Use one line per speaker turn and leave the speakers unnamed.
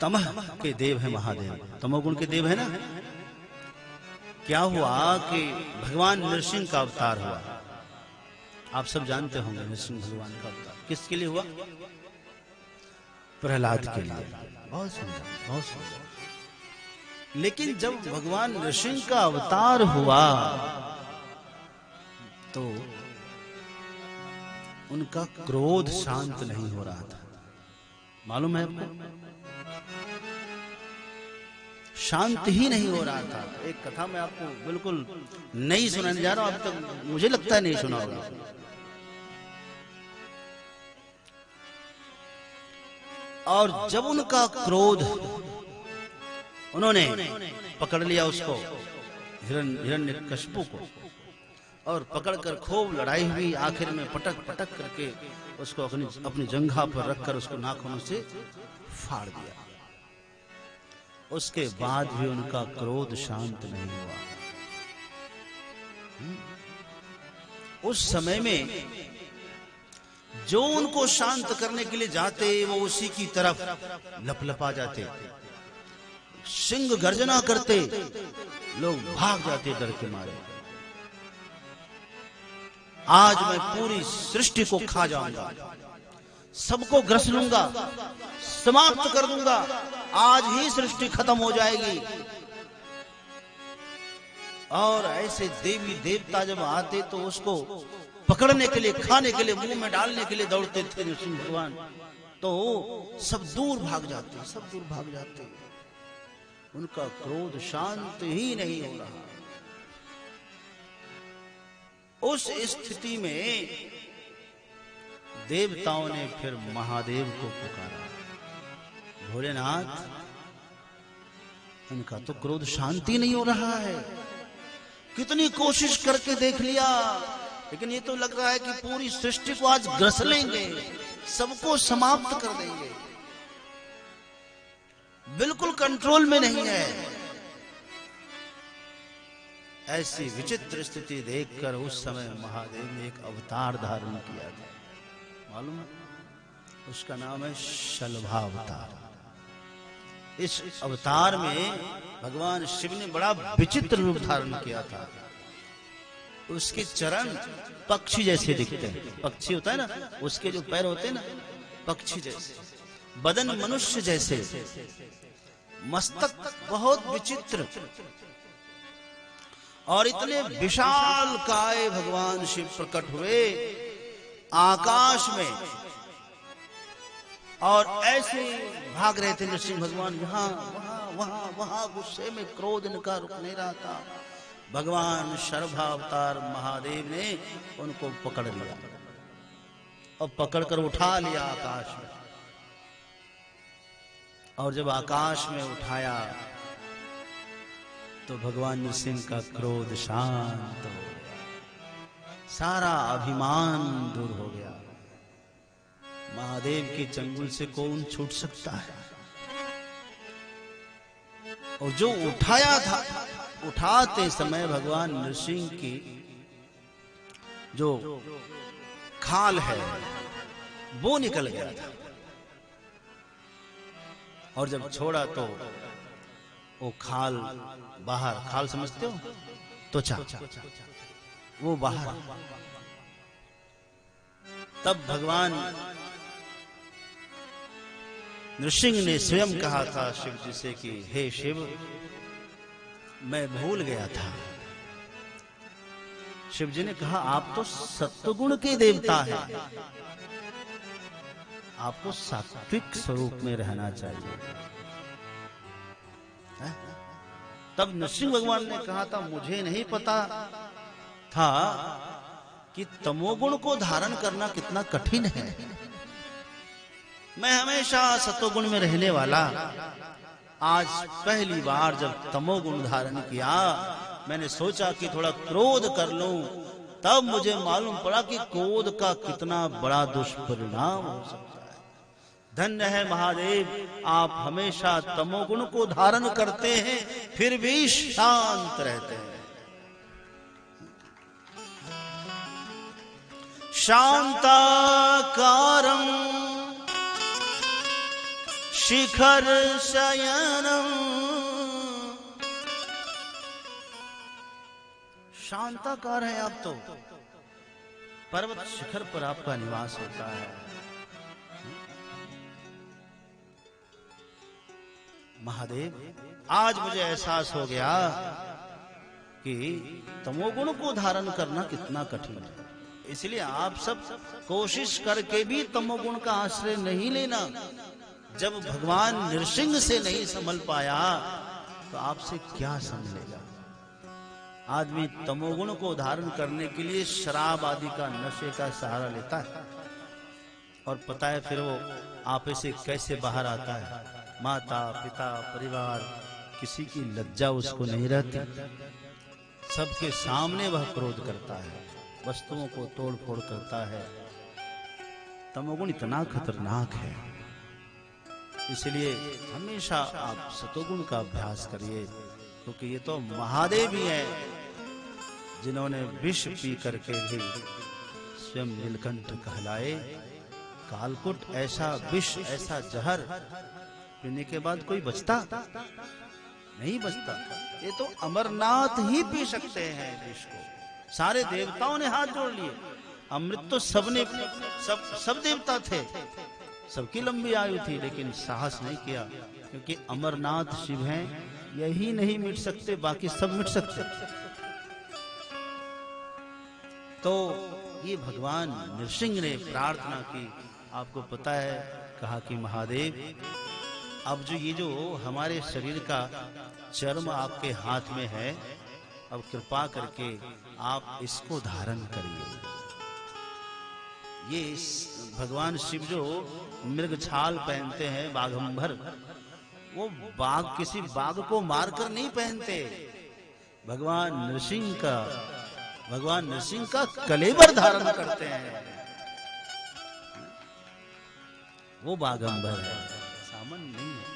तमह के देव है महादेव, तमोगुण के देव है ना। क्या हुआ कि भगवान नरसिंह का अवतार हुआ। आप सब जानते होंगे नरसिंह भगवान का अवतार किसके लिए हुआ? प्रहलाद के लिए। बहुत सुंदर, बहुत सुंदर। लेकिन जब भगवान नरसिंह का अवतार हुआ तो उनका क्रोध शांत नहीं हो रहा था। मालूम है आपको? शांत ही नहीं हो रहा था। एक कथा मैं आपको बिल्कुल नहीं सुनाने जा रहा हूं, अब तक मुझे लगता है नहीं सुना होगा। और जब उनका क्रोध उन्होंने पकड़ लिया उसको, हिरण्यकशिपु को, और पकड़कर खूब लड़ाई हुई। आखिर में पटक पटक करके उसको अपनी जंघा पर रखकर उसको नाखूनों से फाड़ दिया। उसके बाद भी उनका क्रोध शांत नहीं हुआ। उस समय में जो उनको शांत करने के लिए जाते वो उसी की तरफ लपलपा जाते, सिंह गर्जना करते, लोग भाग जाते डर के मारे। आज मैं पूरी सृष्टि को खा जाऊंगा, सबको ग्रस लूंगा, समाप्त कर दूंगा, आज ही सृष्टि खत्म हो जाएगी। और ऐसे देवी देवता जब आते तो उसको पकड़ने के लिए, खाने के लिए, मुंह में डालने के लिए दौड़ते थे नरसिंह भगवान, तो सब दूर भाग जाते, सब दूर भाग जाते। उनका क्रोध शांत ही नहीं हो रहा। उस स्थिति में देवताओं ने फिर महादेव को पुकारा, भोलेनाथ, इनका तो क्रोध शांति नहीं हो रहा है, कितनी कोशिश करके देख लिया, लेकिन ये तो लग रहा है कि पूरी सृष्टि को आज ग्रस लेंगे, सबको समाप्त कर देंगे, बिल्कुल कंट्रोल में नहीं है। ऐसी विचित्र स्थिति देखकर उस समय महादेव ने एक अवतार धारण किया था। मालूम है? उसका नाम है शलभावतार। इस अवतार में भगवान शिव ने बड़ा विचित्र रूप धारण किया था। उसके चरण पक्षी जैसे दिखते हैं। पक्षी होता है ना, उसके जो पैर होते हैं ना, पक्षी जैसे, बदन मनुष्य जैसे, मस्तक बहुत विचित्र, और इतने विशाल काय भगवान शिव प्रकट हुए आकाश में, और ऐसे भाग रहे थे नरसिंह भगवान, यहां वहां वहां वहां, गुस्से में क्रोध इनका रुक नहीं रहा था। भगवान शर्भावतार महादेव ने उनको पकड़ लिया और पकड़कर उठा लिया आकाश में। और जब आकाश में उठाया तो भगवान नरसिंह का क्रोध शांत हो गया, सारा अभिमान दूर हो गया। महादेव के चंगुल से कौन छूट सकता है? और जो उठाया था, उठाते समय भगवान नरसिंह की जो खाल है वो निकल गया था, और जब छोड़ा तो वो खाल बाहर, खाल समझते हो, त्वचा, वो बाहर। तब भगवान नरसिंह ने स्वयं कहा था शिव जी से कि हे शिव, मैं भूल गया था। शिव जी ने कहा, आप तो सत्वगुण के देवता हैं, आपको सात्विक स्वरूप में रहना चाहिए। तब नरसिंह भगवान ने कहा था, मुझे नहीं पता था कि तमोगुण को धारण करना कितना कठिन है। मैं हमेशा सत्वगुण में रहने वाला, आज पहली बार जब तमोगुण धारण किया, मैंने सोचा कि थोड़ा क्रोध कर लूं, तब मुझे मालूम पड़ा कि क्रोध का कितना बड़ा दुष्परिणाम हो सकता है। धन्य है महादेव, आप हमेशा तमोगुण को धारण करते हैं फिर भी शांत रहते हैं। शांताकारं शिखर शयनम, शांताकार है आप तो, पर्वत शिखर पर आपका निवास होता है। महादेव, आज मुझे एहसास हो गया कि तमोगुण को धारण करना कितना कठिन है। इसलिए आप सब कोशिश करके भी तमोगुण का आश्रय नहीं लेना। जब भगवान नृसिंह से नहीं संभल पाया तो आपसे क्या संभलेगा। आदमी तमोगुण को धारण करने के लिए शराब आदि का, नशे का सहारा लेता है और पता है फिर वो आपे से कैसे बाहर आता है। माता पिता परिवार किसी की लज्जा उसको नहीं रहती, सबके सामने वह क्रोध करता है, वस्तुओं को तोड़ फोड़ करता है। तमोगुण इतना खतरनाक है, इसलिए हमेशा आप सतोगुण का अभ्यास करिए, क्योंकि ये तो महादेव ही हैं जिन्होंने विष पी करके भी स्वयं नीलकंठ कहलाए। कालकुट ऐसा विष, ऐसा जहर पीने के बाद कोई बचता नहीं बचता। ये तो अमरनाथ ही पी सकते हैं विष को। सारे देवताओं ने हाथ जोड़ लिए, अमृत तो सबने, सब देवता थे, सबकी लंबी आयु थी, लेकिन साहस नहीं किया, क्योंकि अमरनाथ शिव हैं, यही नहीं मिट सकते, बाकी सब मिट सकते। तो ये भगवान नृसिंह ने प्रार्थना की। आपको पता है, कहा कि महादेव, अब जो हमारे शरीर का चर्म आपके हाथ में है, अब कृपा करके आप इसको धारण करिए। ये भगवान शिव जो मृग छाल पहनते हैं, बाघंबर, वो बाघ, किसी बाघ को मारकर नहीं पहनते। भगवान नृसिंह का कलेवर धारण करते हैं, वो बाघंबर है, सामान्य नहीं है।